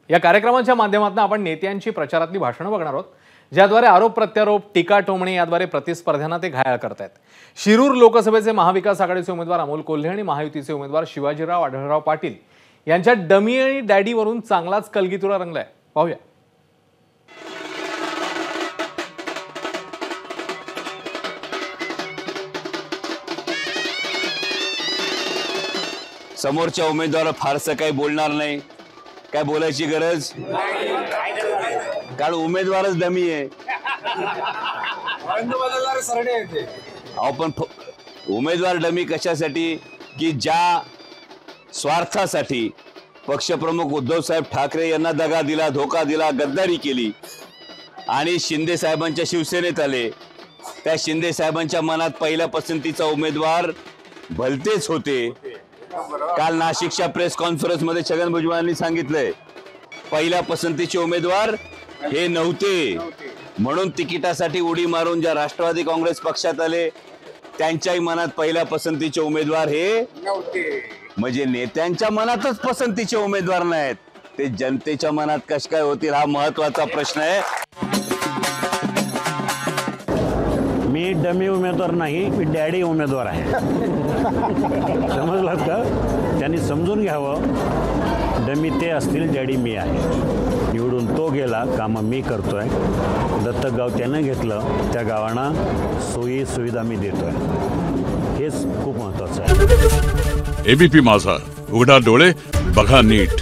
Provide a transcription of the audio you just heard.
या कार्यक्रमाच्या माध्यमातून आपण नेत्यांची प्रचारातली भाषणं बघणार आहोत, ज्याद्वारे आरोप प्रत्यारोप, टीका टोमणे याद्वारे प्रतिस्पर्ध्यांना ते घायल करतायत। शिरूर लोकसभेचे महाविकास आघाडीचे उमेदवार अमोल कोल्हे आणि महायुतीचे उमेदवार शिवाजीराव आढळराव पाटील यांच्या डमी आणि डॅडीवरून चांगलाच कलगीतुरा रंगलाय। पाहूया। समोरच्या उमेदवार फारसं काही बोलणार नाही, काय बोलायची गरज, कारण उमेदवारच डमी आहे। पण उमेदवार डमी कशासाठी की ज्या स्वार्थासाठी पक्षप्रमुख उद्धव साहेब ठाकरे यांना दगा दिला, धोका दिला, गद्दारी केली आणि शिंदे साहेबांच्या शिवसेनेत आले, त्या शिंदे साहेबांच्या मनात पहिल्या पसंतीचा उमेदवार भलतेच होते। काल नाशिकच्या प्रेस कॉन्फरन्स मध्ये छगन भुजबळांनी सांगितलंय पहिल्या पसंतीचे उमेदवार हे नव्हते, म्हणून तिकिटासाठी उडी मारून ज्या राष्ट्रवादी काँग्रेस पक्षात आले त्यांच्याही मनात पहिल्या पसंतीचे उमेदवार हे नव्हते। म्हणजे नेत्यांच्या मनातच पसंतीचे उमेदवार नाहीत, ते जनतेच्या मनात कसे काय होतील हा महत्त्वाचा प्रश्न आहे। मी डमी उमेदवार नाही, मी डॅडी उमेदवार आहे। समजलात का? त्यांनी समजून घ्यावं, डमी ते असतील, डॅडी मी आहे। निवडून तो गेला, कामं मी करतोय। दत्तक गाव त्यानं घेतलं, त्या गावांना सोयी सुविधा मी देतोय, हेच खूप महत्त्वाचं आहे। एबीपी माझा, उघडा डोळे बघा नीट।